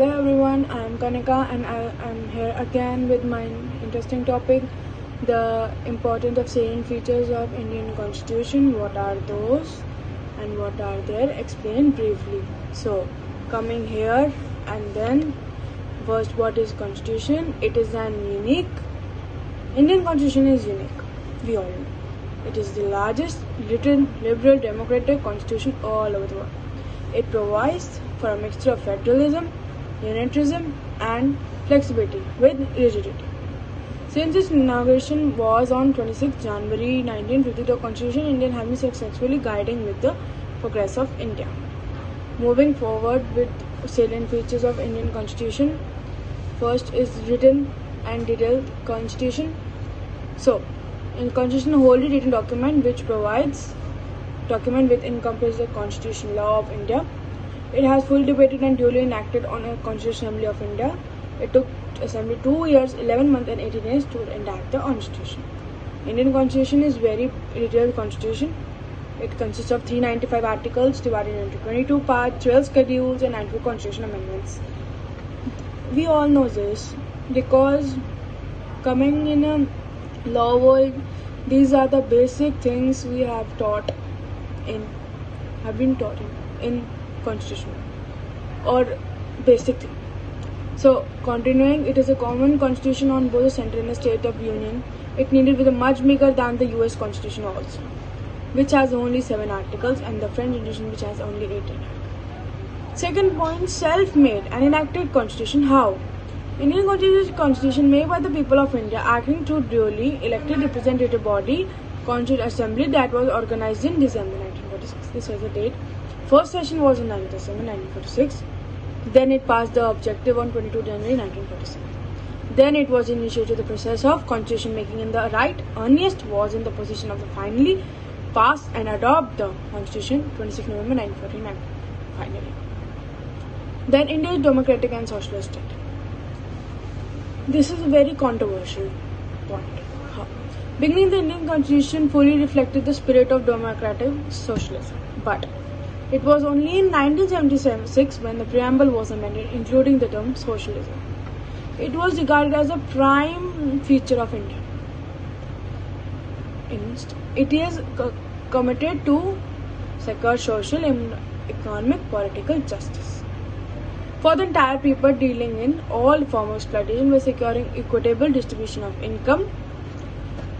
Hello everyone, I am Kanika and I am here again with my interesting topic, the importance of salient features of Indian Constitution. What are those and what are there? Explain briefly. So, coming here and then first, what is Constitution? It is an unique. Indian Constitution is unique. We all know. It is the largest written liberal democratic constitution all over the world. It provides for a mixture of federalism, unitarism and flexibility with rigidity. Since its inauguration was on 26 January 1950, the Constitution Indian has been successfully guiding with the progress of India. Moving forward with salient features of Indian Constitution, first is written and detailed Constitution. So, in Constitution, a wholly written document which provides encompasses the constitutional law of India. It has fully debated and duly enacted on a Constitutional Assembly of India. It took Assembly 2 years, 11 months and 18 days to enact the Constitution. Indian Constitution is very detailed Constitution. It consists of 395 articles divided into 22 parts, 12 schedules and 92 constitution amendments. We all know this because coming in a law world, these are the basic things we have been taught in Constitution or basic thing. So continuing, it is a common constitution on both the central and the state of union. It needed with a much bigger than the US Constitution also, which has only 7 articles, and the French edition which has only 18 articles. Second point, self-made and enacted constitution. How? Indian Constitution made by the people of India acting through duly elected representative body, Constituent Assembly, that was organized in December 1946. This was the date. First session was on 9th December 1946. Then it passed the objective on 22 January 1947. Then it was initiated the process of constitution making, and the right earliest was in the position of the finally pass and adopt the constitution 26 November 1949 finally. Then India is democratic and socialist state. This is a very controversial point. Beginning, the Indian Constitution fully reflected the spirit of democratic socialism, but it was only in 1976 when the preamble was amended, including the term socialism. It was regarded as a prime feature of India. It is committed to secure social and economic political justice for the entire people, dealing in all forms of exploitation by securing equitable distribution of income,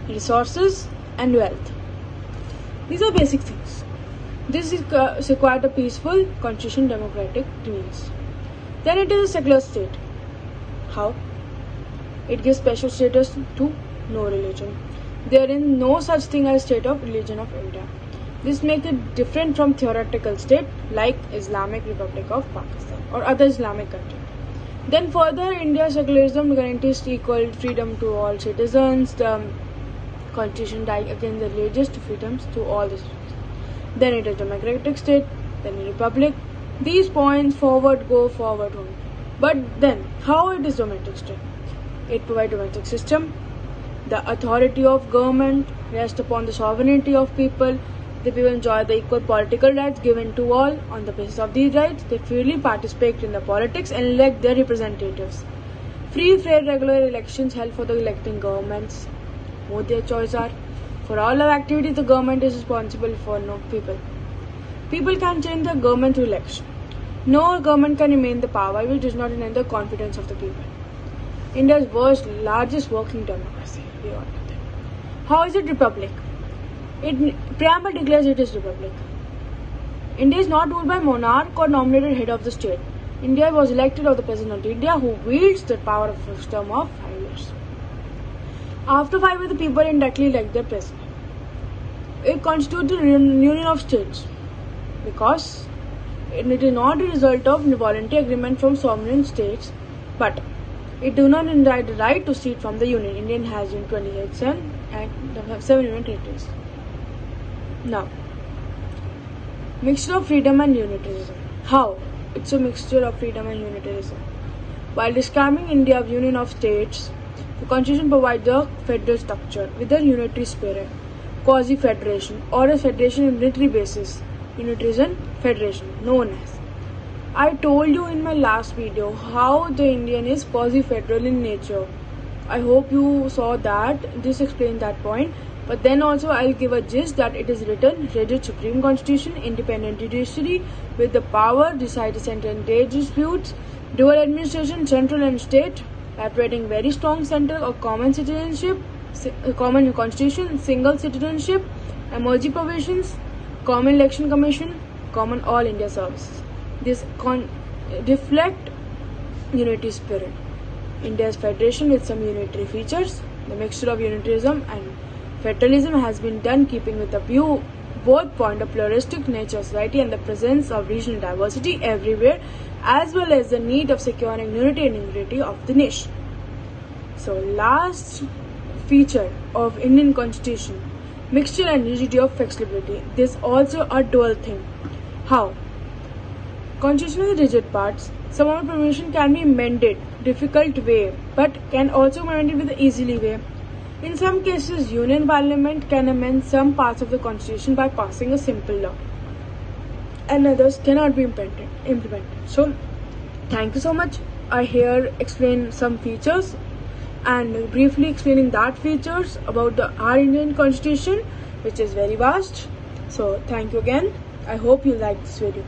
resources and wealth. These are basic things. This is required a peaceful constitution democratic means. Then it is a secular state. How? It gives special status to no religion. There is no such thing as state of religion of India. This makes it different from theoretical state like Islamic Republic of Pakistan or other Islamic countries. Then further, India's secularism guarantees equal freedom to all citizens. The Constitution died against the religious freedoms to all the citizens. Then it is democratic state, then a republic. These points go forward only. But then, how it is domestic state? It provides domestic system. The authority of government rests upon the sovereignty of people. The people enjoy the equal political rights given to all. On the basis of these rights, they freely participate in the politics and elect their representatives. Free, fair, regular elections held for the electing governments. Both their choice are. For all our activities, the government is responsible for no people. People can change the government through election. No government can remain in the power which does not earn the confidence of the people. India's world's largest working democracy. We all know that. How is it republic? Preamble declares it is republic. India is not ruled by monarch or nominated head of the state. India was elected of the President of India, who wields the power of a term of 5 years. After 5 years, the people indirectly elect their president. It constitutes the union of states because it is not a result of voluntary agreement from sovereign states, but it do not invite the right to seat from the union. India has 28 states and 7 union territories. Now, mixture of freedom and unitarism. How? It's a mixture of freedom and unitarism. While describing India's union of states, the Constitution provides a federal structure with a unitary spirit, quasi-federation or a federation on military basis. Unitarism, federation, known as I told you in my last video how the Indian is quasi-federal in nature. I hope you saw that. This explains that point. But then also I'll give a gist that it is written rigid supreme constitution, independent judiciary with the power decide central and state disputes, dual administration, central and state, operating very strong central or common citizenship, common constitution, single citizenship, emergency provisions, common election commission, common all India services. This reflect unity spirit. India's federation with some unitary features. The mixture of unitarism and federalism has been done keeping with the view both point of pluralistic nature of society and the presence of regional diversity everywhere, as well as the need of securing unity and integrity of the nation. So last feature of Indian constitution, mixture and rigidity of flexibility. This also a dual thing. How? Constitution with rigid parts. Some of the provision can be amended difficult way, but can also be amended with an easily way. In some cases, Union Parliament can amend some parts of the Constitution by passing a simple law, and others cannot be implemented. So, thank you so much. I here explain some features and briefly explaining that features about our Indian Constitution, which is very vast. So, thank you again. I hope you liked this video.